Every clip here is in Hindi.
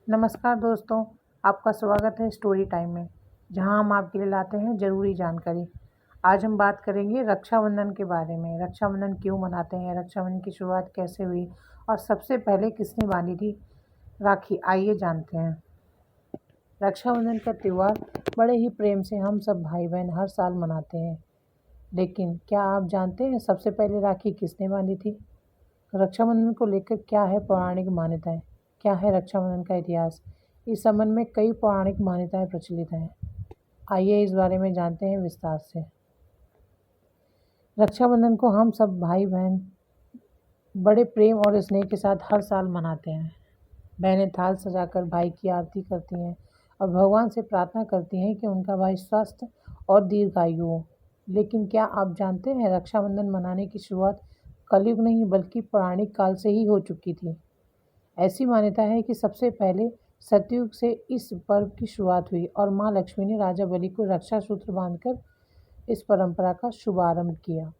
नमस्कार दोस्तों, आपका स्वागत है स्टोरी टाइम में, जहां हम आपके लिए लाते हैं ज़रूरी जानकारी। आज हम बात करेंगे रक्षाबंधन के बारे में। रक्षाबंधन क्यों मनाते हैं, रक्षाबंधन की शुरुआत कैसे हुई और सबसे पहले किसने बांधी थी राखी। आइए जानते हैं। रक्षाबंधन का त्यौहार बड़े ही प्रेम से हम सब भाई बहन हर साल मनाते हैं। लेकिन क्या आप जानते हैं सबसे पहले राखी किसने बांधी थी? रक्षाबंधन को लेकर क्या है पौराणिक मान्यताएं? क्या है रक्षाबंधन का इतिहास? इस संबंध में कई पौराणिक मान्यताएं प्रचलित हैं। आइए इस बारे में जानते हैं विस्तार से। रक्षाबंधन को हम सब भाई बहन बड़े प्रेम और स्नेह के साथ हर साल मनाते हैं। बहनें थाल सजाकर भाई की आरती करती हैं और भगवान से प्रार्थना करती हैं कि उनका भाई स्वस्थ और दीर्घायु हो। लेकिन क्या आप जानते हैं रक्षाबंधन मनाने की शुरुआत कलयुग नहीं बल्कि पौराणिक काल से ही हो चुकी थी। ऐसी मान्यता है कि सबसे पहले सतयुग से इस पर्व की शुरुआत हुई और माँ लक्ष्मी ने राजा बलि को रक्षा सूत्र बांधकर इस परंपरा का शुभारंभ किया।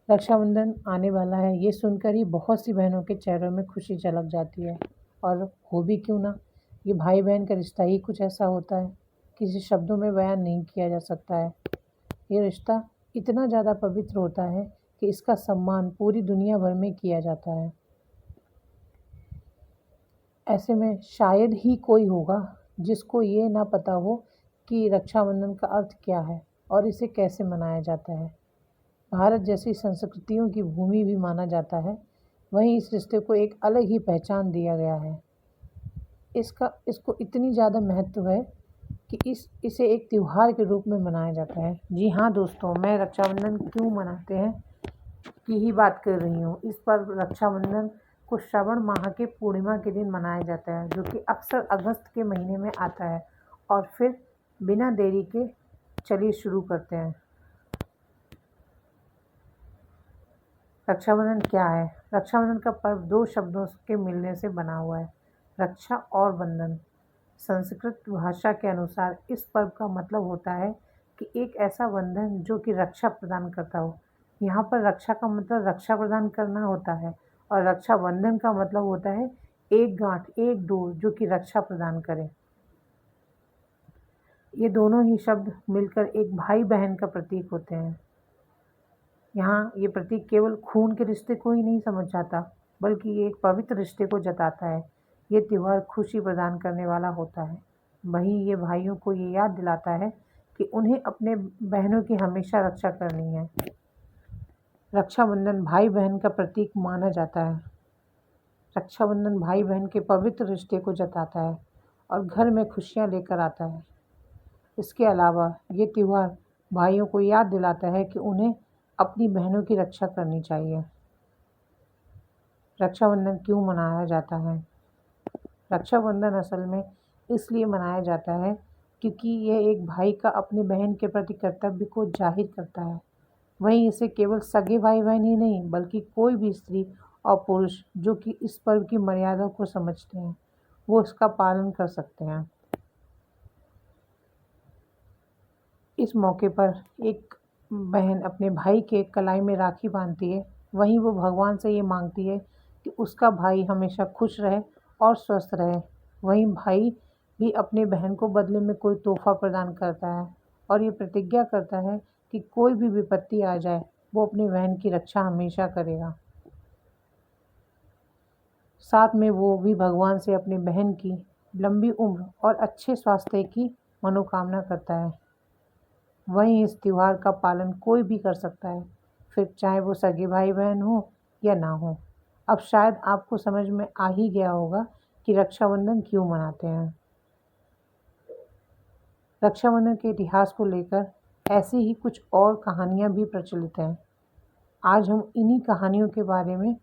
रक्षाबंधन आने वाला है, ये सुनकर ही बहुत सी बहनों के चेहरों में खुशी झलक जाती है। और हो भी क्यों ना, ये भाई बहन का रिश्ता ही कुछ ऐसा होता है, किसी शब्दों में बयान नहीं किया जा सकता है। ये रिश्ता इतना ज़्यादा पवित्र होता है कि इसका सम्मान पूरी दुनिया भर में किया जाता है। ऐसे में शायद ही कोई होगा जिसको ये ना पता हो कि रक्षाबंधन का अर्थ क्या है और इसे कैसे मनाया जाता है। भारत जैसी संस्कृतियों की भूमि भी माना जाता है, वहीं इस रिश्ते को एक अलग ही पहचान दिया गया है। इसको इतनी ज़्यादा महत्व है कि इसे एक त्योहार के रूप में मनाया जाता है। जी हाँ दोस्तों, मैं रक्षाबंधन क्यों मनाते हैं की ही बात कर रही हूँ। इस पर रक्षाबंधन को श्रावण माह के पूर्णिमा के दिन मनाया जाता है, जो कि अक्सर अगस्त के महीने में आता है। और फिर बिना देरी के चलिए शुरू करते हैं। रक्षाबंधन क्या है? रक्षाबंधन का पर्व दो शब्दों के मिलने से बना हुआ है, रक्षा और बंधन। संस्कृत भाषा के अनुसार इस पर्व का मतलब होता है कि एक ऐसा बंधन जो कि रक्षा प्रदान करता हो। यहाँ पर रक्षा का मतलब रक्षा प्रदान करना होता है और रक्षाबंधन का मतलब होता है एक गांठ, एक डोर जो कि रक्षा प्रदान करे। ये दोनों ही शब्द मिलकर एक भाई बहन का प्रतीक होते हैं। यहाँ ये प्रतीक केवल खून के रिश्ते को ही नहीं समझ जाता, बल्कि ये एक पवित्र रिश्ते को जताता है। ये त्यौहार खुशी प्रदान करने वाला होता है। वहीं ये भाइयों को ये याद दिलाता है कि उन्हें अपने बहनों की हमेशा रक्षा करनी है। रक्षाबंधन भाई बहन का प्रतीक माना जाता है। रक्षाबंधन भाई बहन के पवित्र रिश्ते को जताता है और घर में खुशियाँ लेकर आता है। इसके अलावा ये त्यौहार भाइयों को याद दिलाता है कि उन्हें अपनी बहनों की रक्षा करनी चाहिए। रक्षाबंधन क्यों मनाया जाता है? रक्षाबंधन असल में इसलिए मनाया जाता है क्योंकि यह एक भाई का अपनी बहन के प्रति कर्तव्य को जाहिर करता है। वहीं इसे केवल सगे भाई बहन ही नहीं बल्कि कोई भी स्त्री और पुरुष जो कि इस पर्व की मर्यादा को समझते हैं, वो इसका पालन कर सकते हैं। इस मौके पर एक बहन अपने भाई के कलाई में राखी बांधती है। वहीं वो भगवान से ये मांगती है कि उसका भाई हमेशा खुश रहे और स्वस्थ रहे। वहीं भाई भी अपने बहन को बदले में कोई तोहफा प्रदान करता है और ये प्रतिज्ञा करता है कि कोई भी विपत्ति आ जाए, वो अपनी बहन की रक्षा हमेशा करेगा। साथ में वो भी भगवान से अपनी बहन की लंबी उम्र और अच्छे स्वास्थ्य की मनोकामना करता है। वहीं इस त्योहार का पालन कोई भी कर सकता है, फिर चाहे वो सगे भाई बहन हो या ना हो। अब शायद आपको समझ में आ ही गया होगा कि रक्षाबंधन क्यों मनाते हैं। रक्षाबंधन के इतिहास को लेकर ऐसी ही कुछ और कहानियाँ भी प्रचलित हैं। आज हम इन्हीं कहानियों के बारे में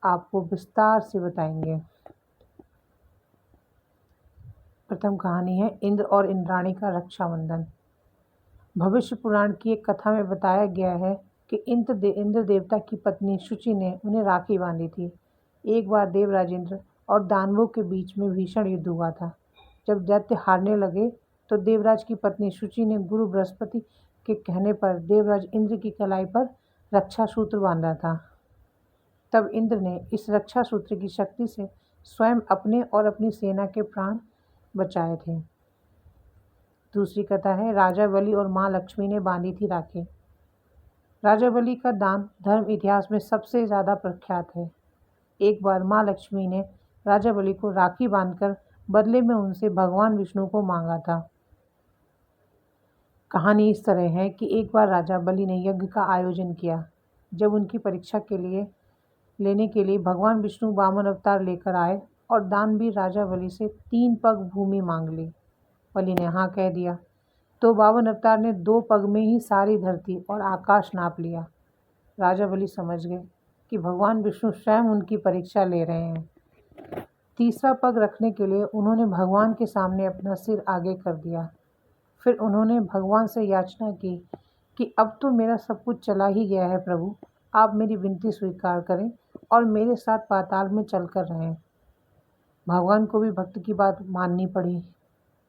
आपको विस्तार से बताएंगे। प्रथम कहानी है इंद्र और इंद्राणी का रक्षाबंधन। भविष्य पुराण की एक कथा में बताया गया है कि इंद्र देवता की पत्नी शुचि ने उन्हें राखी बांधी थी। एक बार देवराज इंद्र और दानवों के बीच में भीषण युद्ध हुआ था। जब दैत्य हारने लगे तो देवराज की पत्नी शुचि ने गुरु बृहस्पति के कहने पर देवराज इंद्र की कलाई पर रक्षा सूत्र बांधा था। तब इंद्र ने इस रक्षा सूत्र की शक्ति से स्वयं अपने और अपनी सेना के प्राण बचाए थे। दूसरी कथा है राजा बलि और माँ लक्ष्मी ने बांधी थी राखी। राजा बलि का दान धर्म इतिहास में सबसे ज़्यादा प्रख्यात है। एक बार माँ लक्ष्मी ने राजा बलि को राखी बांधकर बदले में उनसे भगवान विष्णु को मांगा था। कहानी इस तरह है कि एक बार राजा बलि ने यज्ञ का आयोजन किया। जब उनकी परीक्षा लेने के लिए भगवान विष्णु वामन अवतार लेकर आए और दान भी राजा बलि से 3 पग भूमि मांग ली। बलि ने हाँ कह दिया तो वामन अवतार ने 2 पग में ही सारी धरती और आकाश नाप लिया। राजा बलि समझ गए कि भगवान विष्णु स्वयं उनकी परीक्षा ले रहे हैं। तीसरा पग रखने के लिए उन्होंने भगवान के सामने अपना सिर आगे कर दिया। फिर उन्होंने भगवान से याचना की कि अब तो मेरा सब कुछ चला ही गया है प्रभु, आप मेरी विनती स्वीकार करें और मेरे साथ पाताल में चलकर रहें। भगवान को भी भक्त की बात माननी पड़ी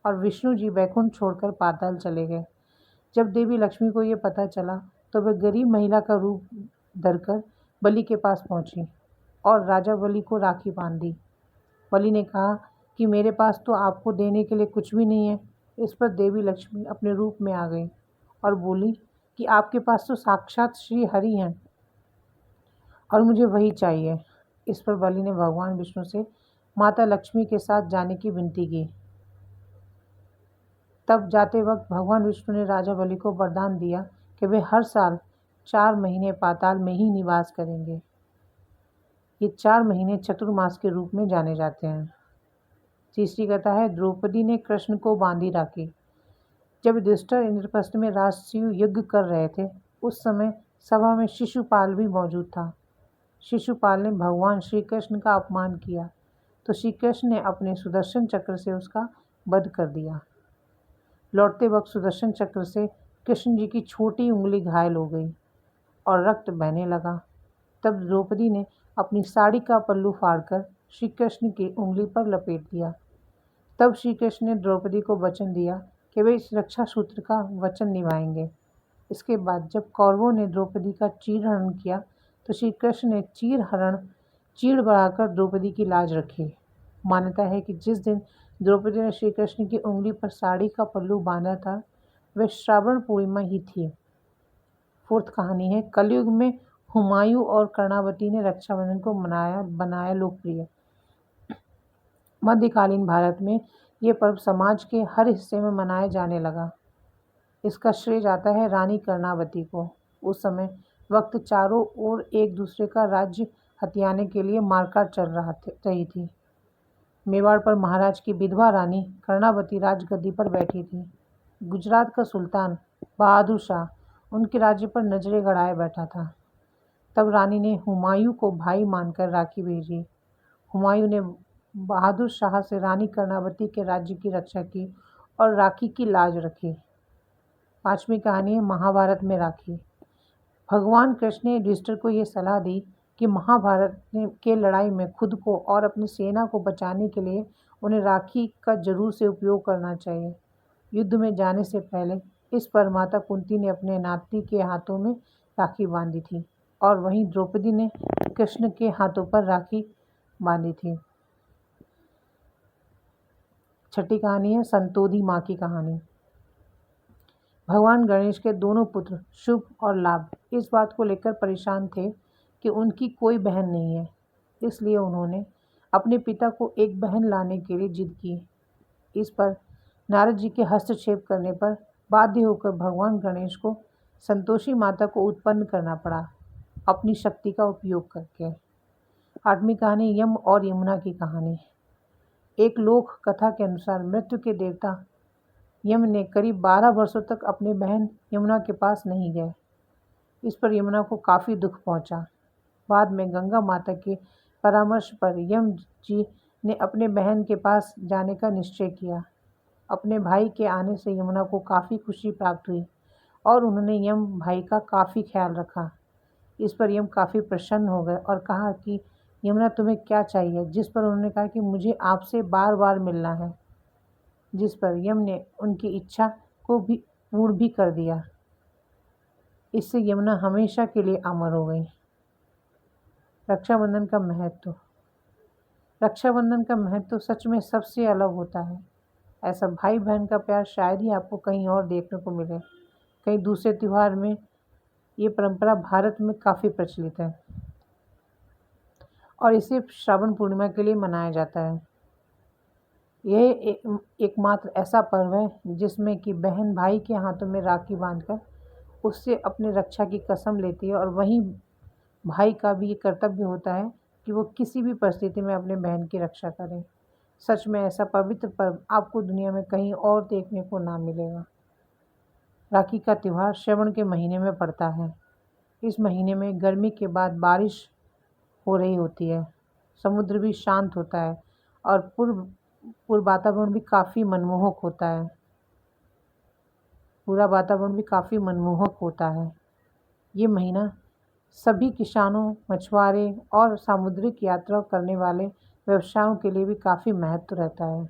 और विष्णु जी वैकुंठ छोड़कर पाताल चले गए। जब देवी लक्ष्मी को ये पता चला तो वह गरीब महिला का रूप धरकर बलि के पास पहुंची और राजा बलि को राखी बांध दी। बलि ने कहा कि मेरे पास तो आपको देने के लिए कुछ भी नहीं है। इस पर देवी लक्ष्मी अपने रूप में आ गई और बोली कि आपके पास तो साक्षात श्री हरि हैं और मुझे वही चाहिए। इस पर बलि ने भगवान विष्णु से माता लक्ष्मी के साथ जाने की विनती की। तब जाते वक्त भगवान विष्णु ने राजा बलि को वरदान दिया कि वे हर साल 4 महीने पाताल में ही निवास करेंगे। ये 4 महीने चतुर्मास के रूप में जाने जाते हैं। तीसरी कथा है द्रौपदी ने कृष्ण को बांधी राखी। जब युधिष्ठिर इंद्रप्रस्थ में राजसूय यज्ञ कर रहे थे उस समय सभा में शिशुपाल भी मौजूद था। शिशुपाल ने भगवान श्री कृष्ण का अपमान किया तो श्री कृष्ण ने अपने सुदर्शन चक्र से उसका वध कर दिया। लौटते वक्त सुदर्शन चक्र से कृष्ण जी की छोटी उंगली घायल हो गई और रक्त बहने लगा। तब द्रौपदी ने अपनी साड़ी का पल्लू फाड़कर श्री कृष्ण की उंगली पर लपेट दिया। तब श्री कृष्ण ने द्रौपदी को वचन दिया कि वे इस रक्षा सूत्र का वचन निभाएंगे। इसके बाद जब कौरवों ने द्रौपदी का चीरहरण किया तो श्री कृष्ण ने चीड़ बढ़ाकर द्रौपदी की लाज रखी। मान्यता है कि जिस दिन द्रौपदी ने श्री कृष्ण की उंगली पर साड़ी का पल्लू बांधा था वह श्रावण पूर्णिमा ही थी। 4th कहानी है कलयुग में हुमायूं और कर्णावती ने रक्षाबंधन को बनाया लोकप्रिय। मध्यकालीन भारत में ये पर्व समाज के हर हिस्से में मनाया जाने लगा। इसका श्रेय जाता है रानी कर्णावती को। उस समय वक्त चारों ओर एक दूसरे का राज्य हथियाने के लिए मारकाट चल रही थी। मेवाड़ पर महाराज की विधवा रानी कर्णावती राजगद्दी पर बैठी थी। गुजरात का सुल्तान बहादुर शाह उनके राज्य पर नजरें गड़ाए बैठा था। तब रानी ने हुमायूं को भाई मानकर राखी भेजी। हुमायूं ने बहादुर शाह से रानी कर्णावती के राज्य की रक्षा की और राखी की लाज रखी। 5वीं कहानी है महाभारत में राखी। भगवान कृष्ण ने युधिष्ठिर को ये सलाह दी कि महाभारत के लड़ाई में खुद को और अपनी सेना को बचाने के लिए उन्हें राखी का जरूर से उपयोग करना चाहिए। युद्ध में जाने से पहले इस पर माता कुंती ने अपने नाती के हाथों में राखी बांधी थी और वहीं द्रौपदी ने कृष्ण के हाथों पर राखी बांधी थी। 6ठी कहानी है संतोषी माँ की कहानी। भगवान गणेश के दोनों पुत्र शुभ और लाभ इस बात को लेकर परेशान थे कि उनकी कोई बहन नहीं है। इसलिए उन्होंने अपने पिता को एक बहन लाने के लिए जिद की। इस पर नारद जी के हस्तक्षेप करने पर बाध्य होकर भगवान गणेश को संतोषी माता को उत्पन्न करना पड़ा अपनी शक्ति का उपयोग करके। 8वीं कहानी यम और यमुना की कहानी। एक लोक कथा के अनुसार मृत्यु के देवता यम ने करीब 12 वर्षों तक अपनी बहन यमुना के पास नहीं गए। इस पर यमुना को काफ़ी दुख पहुंचा। बाद में गंगा माता के परामर्श पर यम जी ने अपने बहन के पास जाने का निश्चय किया। अपने भाई के आने से यमुना को काफ़ी खुशी प्राप्त हुई और उन्होंने यम भाई का काफ़ी ख्याल रखा। इस पर यम काफ़ी प्रसन्न हो गए और कहा कि यमुना तुम्हें क्या चाहिए, जिस पर उन्होंने कहा कि मुझे आपसे बार बार मिलना है, जिस पर यम ने उनकी इच्छा को भी पूर्ण भी कर दिया। इससे यमुना हमेशा के लिए अमर हो गई। रक्षाबंधन का महत्व। रक्षाबंधन का महत्व सच में सबसे अलग होता है। ऐसा भाई बहन का प्यार शायद ही आपको कहीं और देखने को मिले। कई दूसरे त्योहार में ये परंपरा भारत में काफ़ी प्रचलित है और इसे श्रावण पूर्णिमा के लिए मनाया जाता है। यह एकमात्र ऐसा पर्व है जिसमें कि बहन भाई के हाथों में राखी बांधकर उससे अपनी रक्षा की कसम लेती है और वहीं भाई का भी ये कर्तव्य होता है कि वो किसी भी परिस्थिति में अपने बहन की रक्षा करे। सच में ऐसा पवित्र पर्व आपको दुनिया में कहीं और देखने को ना मिलेगा। राखी का त्यौहार श्रावण के महीने में पड़ता है। इस महीने में गर्मी के बाद बारिश हो रही होती है, समुद्र भी शांत होता है और पूर्व वातावरण भी काफ़ी मनमोहक होता है। पूरा वातावरण भी काफ़ी मनमोहक होता है। ये महीना सभी किसानों, मछुआरे और सामुद्रिक यात्रा करने वाले व्यवसायों के लिए भी काफ़ी महत्व रहता है।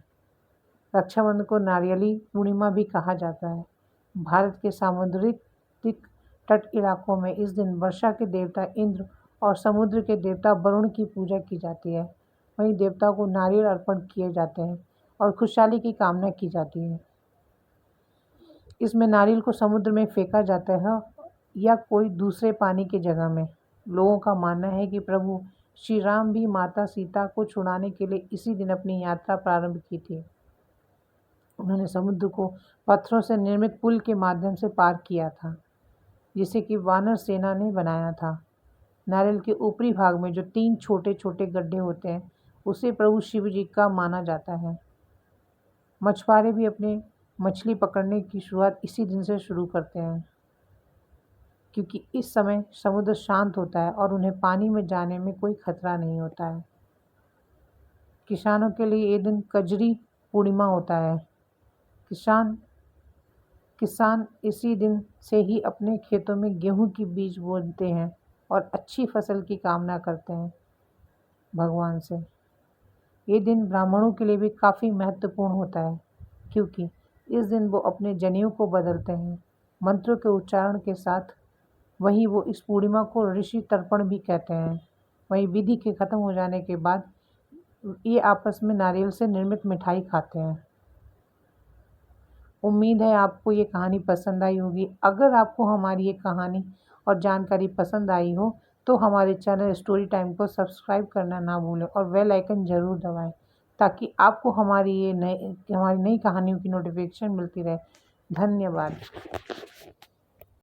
रक्षाबंधन को नारियली पूर्णिमा भी कहा जाता है। भारत के सामुद्रिक तट इलाकों में इस दिन वर्षा के देवता इंद्र और समुद्र के देवता वरुण की पूजा की जाती है। वहीं देवताओं को नारियल अर्पण किए जाते हैं और खुशहाली की कामना की जाती है। इसमें नारियल को समुद्र में फेंका जाता है या कोई दूसरे पानी की जगह में। लोगों का मानना है कि प्रभु श्री राम भी माता सीता को छुड़ाने के लिए इसी दिन अपनी यात्रा प्रारंभ की थी। उन्होंने समुद्र को पत्थरों से निर्मित पुल के माध्यम से पार किया था, जिसे कि वानर सेना ने बनाया था। नारियल के ऊपरी भाग में जो 3 छोटे छोटे गड्ढे होते हैं, उसे प्रभु शिव जी का माना जाता है। मछुआरे भी अपने मछली पकड़ने की शुरुआत इसी दिन से शुरू करते हैं, क्योंकि इस समय समुद्र शांत होता है और उन्हें पानी में जाने में कोई खतरा नहीं होता है। किसानों के लिए ये दिन कजरी पूर्णिमा होता है। किसान इसी दिन से ही अपने खेतों में गेहूं की बीज बोते हैं और अच्छी फसल की कामना करते हैं भगवान से। ये दिन ब्राह्मणों के लिए भी काफ़ी महत्वपूर्ण होता है, क्योंकि इस दिन वो अपने जनेऊ को बदलते हैं मंत्रों के उच्चारण के साथ। वहीं वो इस पूर्णिमा को ऋषि तर्पण भी कहते हैं। वहीं विधि के ख़त्म हो जाने के बाद ये आपस में नारियल से निर्मित मिठाई खाते हैं। उम्मीद है आपको ये कहानी पसंद आई होगी। अगर आपको हमारी ये कहानी और जानकारी पसंद आई हो तो हमारे चैनल स्टोरी टाइम को सब्सक्राइब करना ना भूलें और बेल आइकन ज़रूर दबाएं, ताकि आपको हमारी नई कहानियों की नोटिफिकेशन मिलती रहे। धन्यवाद।